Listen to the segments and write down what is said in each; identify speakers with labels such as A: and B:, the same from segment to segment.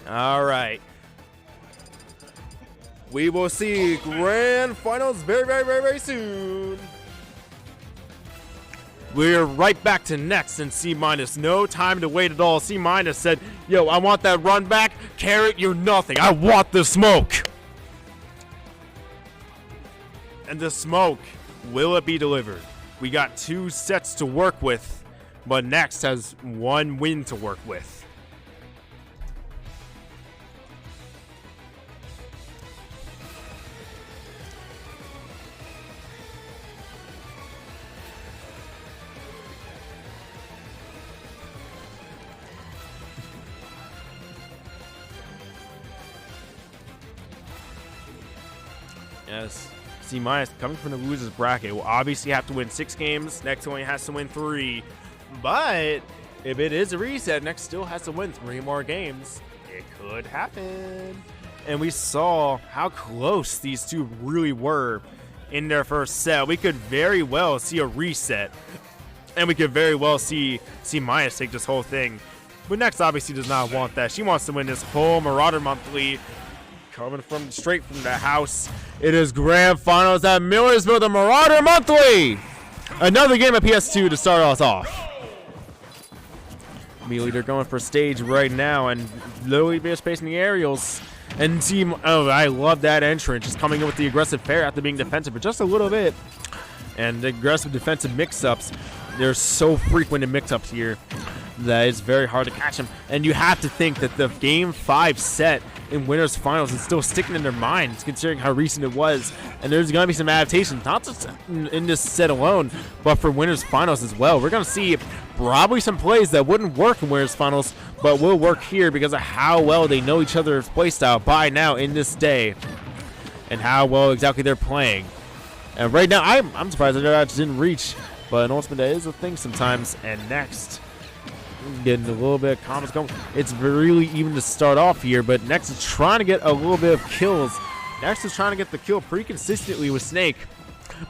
A: All right. We will see grand finals very soon. We're right back to next in C-. No time to wait at all. C- said, yo, I want that run back. Carrot, you're nothing. I want the smoke. And the smoke, will it be delivered? We got 2 sets to work with, but next has 1 win to work with. Yes, C- coming from the losers bracket will obviously have to win 6 games. Next only has to win 3. But if it is a reset, Next still has to win 3 more games. It could happen. And we saw how close these two really were in their first set. We could very well see a reset. And we could very well see C- take this whole thing. But Next obviously does not want that. She wants to win this whole Marauder monthly. Coming straight from the house, it is grand finals at Millersville, the Marauder Monthly. Another game of PS2 to start us off. Immediately they're going for stage right now, and literally they're spacing the aerials. And team, oh, I love that entrance, just coming in with the aggressive fair after being defensive for just a little bit. And the aggressive defensive mix-ups, they're so frequent in mix-ups here that it's very hard to catch them. And you have to think that the Game 5 set in Winners Finals is still sticking in their minds, considering how recent it was. And there's going to be some adaptations, not just in this set alone, but for Winners Finals as well. We're going to see probably some plays that wouldn't work in Winners Finals, but will work here because of how well they know each other's playstyle by now in this day, and how well exactly they're playing. And right now, I'm surprised that I just didn't reach, but an ultimate that is a thing sometimes. And Next, getting a little bit of comments going. It's really even to start off here, but Next is trying to get a little bit of kills. Next is trying to get the kill pretty consistently with Snake,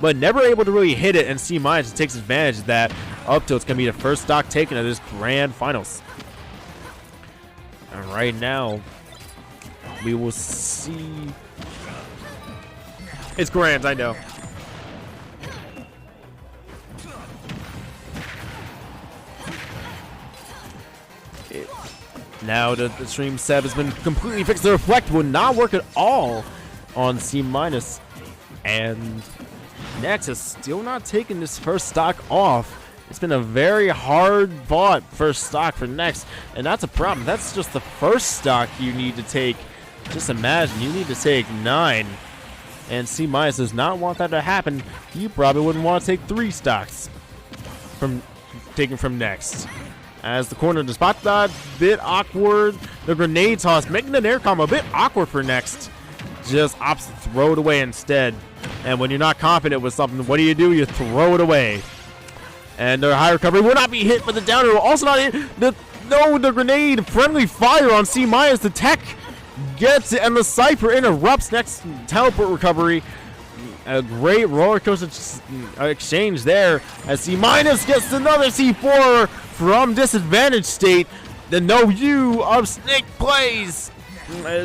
A: but never able to really hit it, and C- takes advantage of that up till it's going to be the first stock taken of this grand finals. And right now, we will see. It's grand, I know. Now the stream set has been completely fixed. The reflect will not work at all on C-. And Next has still not taken this first stock off. It's been a very hard fought first stock for Next, and that's a problem. That's just the first stock you need to take. Just imagine, you need to take 9. And C- does not want that to happen. You probably wouldn't want to take 3 stocks taken from Next. As the corner to spot that, bit awkward. The grenade toss making an air combo a bit awkward for Next. Just opts to throw it away instead. And when you're not confident with something, what do? You throw it away. And the high recovery will not be hit, but the downer will also not hit. The grenade friendly fire on C-. The tech gets it, and the Cypher interrupts Next teleport recovery. A great roller coaster exchange there as C- gets another C4 from disadvantage state. The no you of Snake plays.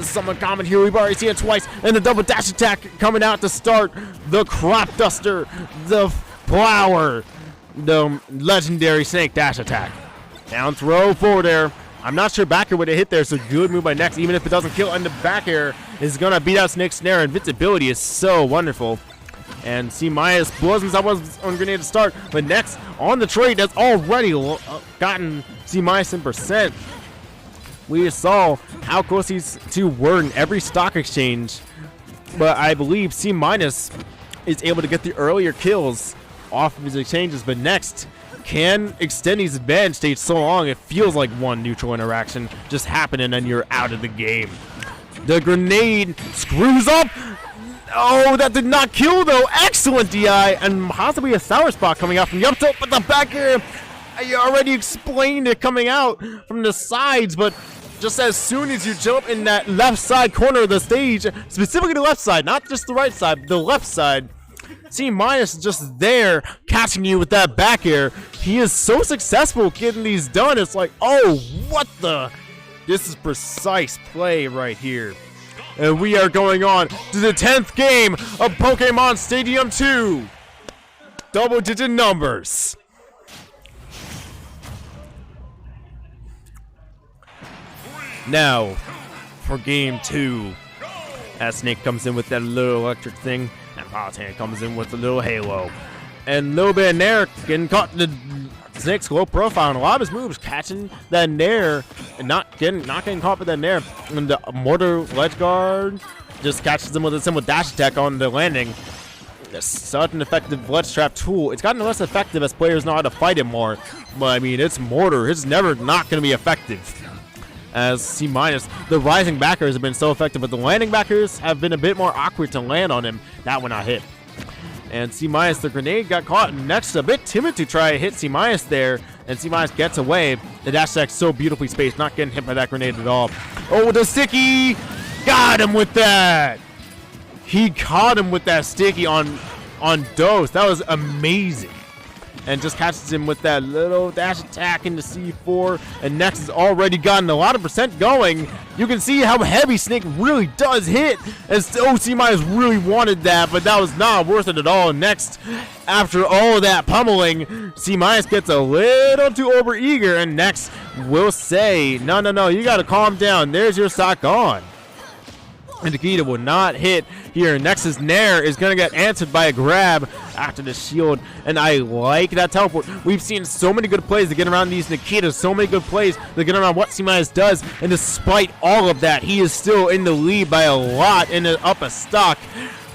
A: Someone comment here, we've already seen it twice. And the double dash attack coming out to start. The crop duster, the flower, the legendary Snake dash attack. Down throw forward air. I'm not sure back air would have hit there, so good move by Next. Even if it doesn't kill, and the back air is going to beat out Snake's snare. Invincibility is so wonderful. And C- blows himself on grenade to start, but Next on the trade has already gotten C- in percent. We saw how close these two were in every stock exchange, but I believe C- is able to get the earlier kills off of his exchanges, but Next can extend his advantage stage so long it feels like one neutral interaction just happened and then you're out of the game. The grenade screws up. Oh, that did not kill though. Excellent DI, and possibly a sour spot coming out from the up tilt, but the back air, I already explained it coming out from the sides, but just as soon as you jump in that left side corner of the stage, specifically the left side, not just the right side, but the left side, C- is just there catching you with that back air. He is so successful getting these done. It's like, oh, what the? This is precise play right here. And we are going on to the 10th game of Pokemon Stadium 2. Double-digit numbers. Now, for game 2. As Snake comes in with that little electric thing, and Palutena comes in with a little halo. And a little bit of Nair getting caught in the Snake's low profile, and a lot of his moves catching that Nair and not getting caught with that Nair. And the Mortar Ledge Guard just catches him with a simple dash attack on the landing. It's such an effective ledge trap tool. It's gotten less effective as players know how to fight it more. But I mean, it's Mortar. It's never not going to be effective. As C-, the rising backers have been so effective, but the landing backers have been a bit more awkward to land on him. That one I hit. And C-, the grenade got caught next, a bit timid to try to hit C- there, and C- gets away. The dash attack so beautifully spaced, not getting hit by that grenade at all. Oh, the sticky! Got him with that! He caught him with that sticky on Dose. That was amazing. And just catches him with that little dash attack into C4. And Nex has already gotten a lot of percent going. You can see how heavy Snake really does hit. As C- really wanted that, but that was not worth it at all. Next, after all that pummeling, C- gets a little too overeager. And Nex will say, no, you got to calm down. There's your stock on. And Nikita will not hit here. Nex's Nair is going to get answered by a grab after the shield. And I like that teleport. We've seen so many good plays to get around these Nikitas. So many good plays to get around what C- does. And despite all of that, he is still in the lead by a lot in the up a stock.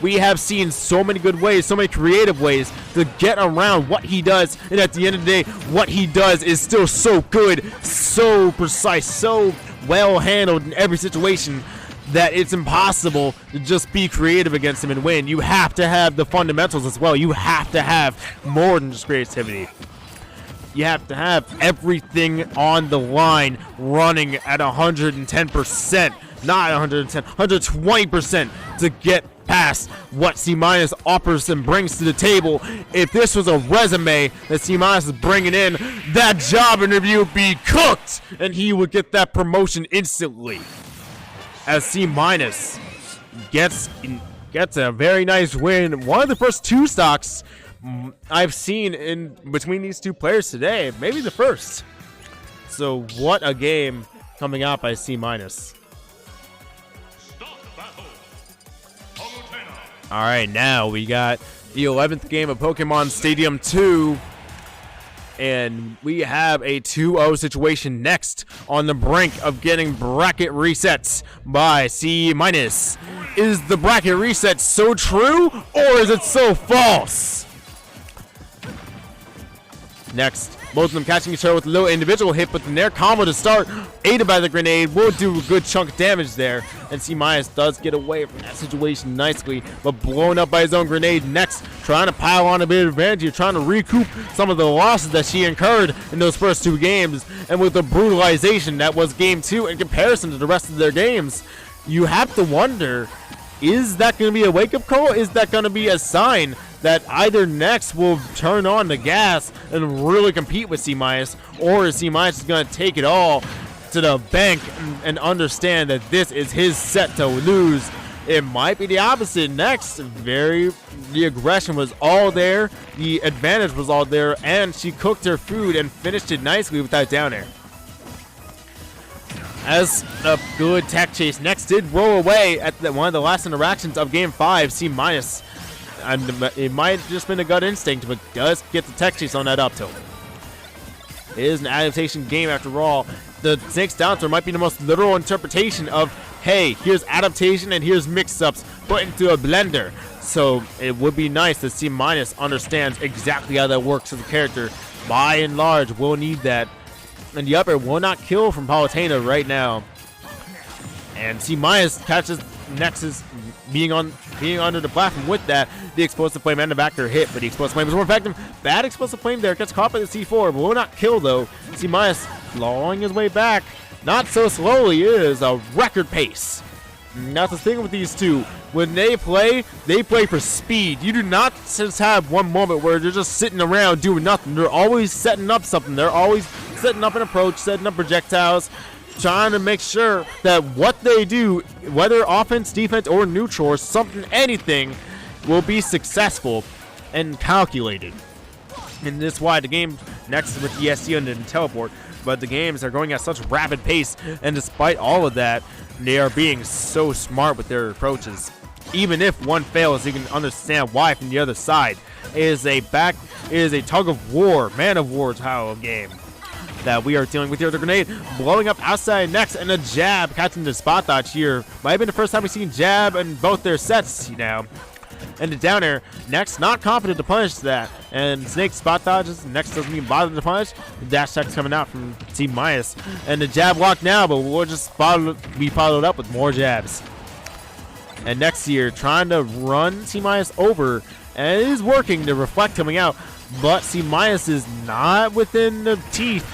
A: We have seen so many good ways, so many creative ways to get around what he does. And at the end of the day, what he does is still so good, so precise, so well handled in every situation, that it's impossible to just be creative against him and win. You have to have the fundamentals as well. You have to have more than just creativity. You have to have everything on the line running at 110%, not 110, 120% to get past what C- offers and brings to the table. If this was a resume that C- is bringing in, that job interview would be cooked, and he would get that promotion instantly. As C- gets a very nice win. One of the first 2 stocks I've seen in between these 2 players today. Maybe the first. So what a game coming out by C-. Alright, now we got the 11th game of Pokemon Stadium 2. And we have a 2-0 situation next on the brink of getting bracket resets by C-. Is the bracket reset so true, or is it so false? Next, both of them catching each other with a little individual hit, but the Nair combo to start, aided by the grenade, will do a good chunk of damage there. And C- does get away from that situation nicely, but blown up by his own grenade. Next, trying to pile on a bit of advantage here, trying to recoup some of the losses that she incurred in those first 2 games. And with the brutalization that was game 2 in comparison to the rest of their games, you have to wonder, is that going to be a wake-up call? Is that going to be a sign that either Nex will turn on the gas and really compete with C-, or is C- just going to take it all to the bank and understand that this is his set to lose? It might be the opposite. Next, the aggression was all there, the advantage was all there, and she cooked her food and finished it nicely with that down air. As a good tech chase, Next did roll away at one of the last interactions of Game 5. C-, and it might have just been a gut instinct, but does get the tech chase on that up tilt. It is an adaptation game after all. The Snake's down throw might be the most literal interpretation of, hey, here's adaptation and here's mix-ups put into a blender. So it would be nice that C- understands exactly how that works as a character. By and large, we'll need that. And the upper will not kill from Palutena right now. And C- catches Nexus being under the platform with that. The explosive flame and the back hit, but the explosive flame is more effective. Bad explosive flame there, gets caught by the C4, but will not kill though. C- slowing his way back, not so slowly, it is a record pace. And that's the thing with these two. When they play for speed. You do not just have one moment where they're just sitting around doing nothing. They're always setting up something. They're always setting up an approach, setting up projectiles. trying to make sure that what they do, whether offense, defense, or neutral, or something, anything, will be successful and calculated. And this is why the game next with ESC and then teleport, but the games are going at such rapid pace, and despite all of that, they are being so smart with their approaches. Even if one fails, you can understand why from the other side. It is a tug of war, man of war style of game that we are dealing with here. The grenade blowing up outside next, and a jab catching the spot dodge here. Might have been the first time we've seen jab in both their sets now. And the down air, next not confident to punish that. And Snake spot dodges, next doesn't even bother to punish. The dash attack's coming out from Team Minus. And the jab lock now, but we'll just be followed up with more jabs. And next here, trying to run Team Minus over, and it is working, the reflect coming out. But Team Minus is not within the teeth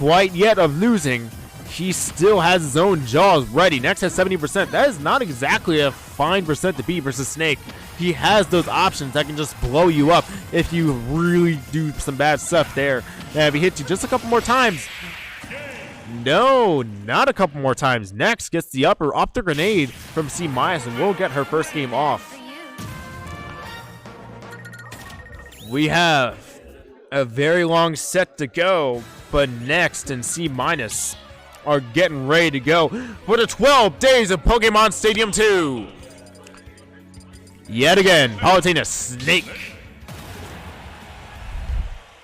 A: quite yet of losing. He still has his own jaws ready. Next has 70%. That is not exactly a fine percent to beat versus Snake. He has those options that can just blow you up if you really do some bad stuff there. And if he hits you just a couple more times. No, not a couple more times. Next gets the up the grenade from C- and will get her first game off. We have a very long set to go, but next and C- are getting ready to go for the 12 days of Pokemon Stadium 2. Yet again, Palutena, Snake.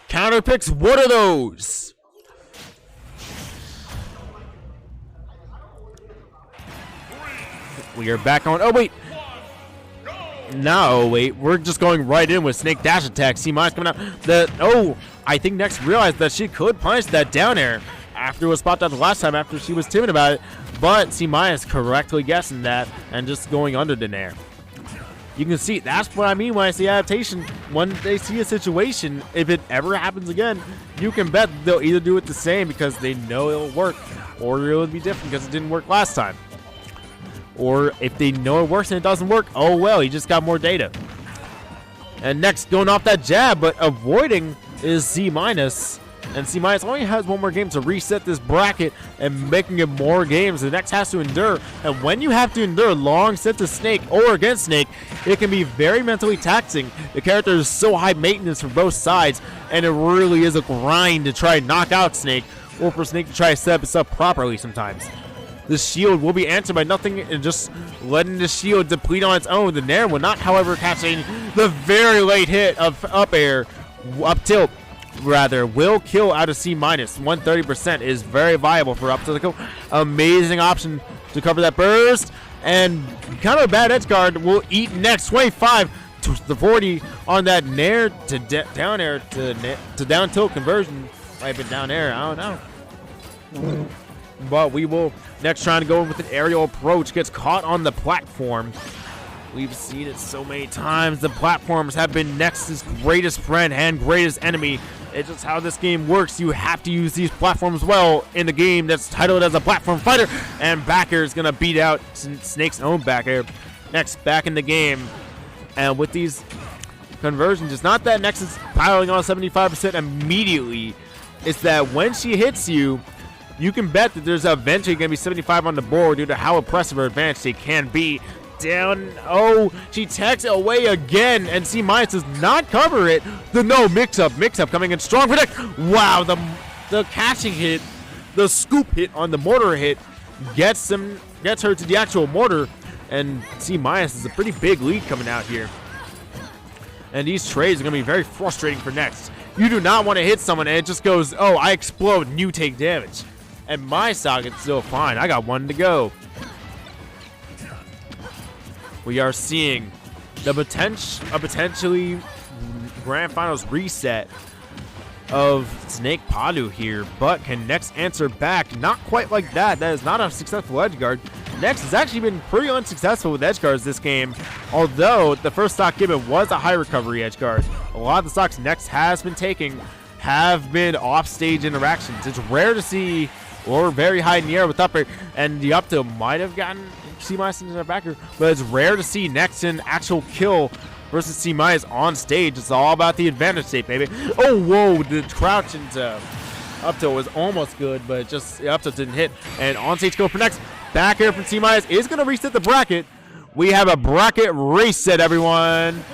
A: Counter picks, what are those? We are back on, oh wait. No, wait, we're just going right in with Snake dash attack. C- coming out. I think next realized that she could punish that down air after it was spot dodge last time after she was timid about it, but C- correctly guessing that and just going under the nair. You can see, that's what I mean when I say adaptation. When they see a situation, if it ever happens again, you can bet they'll either do it the same because they know it'll work, or it'll be different because it didn't work last time. Or if they know it works and it doesn't work, oh well, you just got more data. And next, going off that jab, but avoiding is C-. And C- only has one more game to reset this bracket and making it more games. The next has to endure. And when you have to endure long sets of Snake or against Snake, it can be very mentally taxing. The character is so high maintenance from both sides, and it really is a grind to try and knock out Snake, or for Snake to try to set this up properly sometimes. The shield will be answered by nothing and just letting the shield deplete on its own. The Nair will not, however, catching the very late hit of up tilt. Rather, will kill out of C-. 130% is very viable for up tilt. Amazing option to cover that burst. And kind of a bad edge guard will eat next. 25 to the 40 on that Nair to down air to down tilt conversion. Might have been down air, I don't know. But we will next trying to go with an aerial approach. Gets caught on the platform. We've seen it so many times. The platforms have been Nex's greatest friend and greatest enemy. It's just how this game works. You have to use these platforms well in the game that's titled as a platform fighter. And backer is going to beat out Snake's own backer. Next, back in the game. And with these conversions, it's not that Nex is piling on 75% immediately. It's that when she hits you, you can bet that there's eventually going to be 75 on the board due to how impressive her advantage they can be. Down, oh, she tags it away again, and C- does not cover it. Mix-up coming in strong protect. Wow, the catching hit, the scoop hit on the mortar hit gets her to the actual mortar, and C- is a pretty big lead coming out here. And these trades are going to be very frustrating for Next. You do not want to hit someone and it just goes, oh, I explode and you take damage. And my socket's still fine. I got one to go. We are seeing a potentially Grand Finals reset of Snake Palu here, but can Nex answer back? Not quite like that. That is not a successful edge guard. Nex has actually been pretty unsuccessful with edge guards this game, although the first stock given was a high recovery edge guard. A lot of the stocks Nex has been taking have been off-stage interactions. It's rare to see, or very high in the air with up air, and the up tilt might have gotten C- into their backer, but it's rare to see Nex in actual kill versus C- on stage. It's all about the advantage state, baby. Oh, whoa, the crouch into Up tilt was almost good, but just up tilt didn't hit. And on stage go for next. Back air from C- is going to reset the bracket. We have a bracket reset, everyone.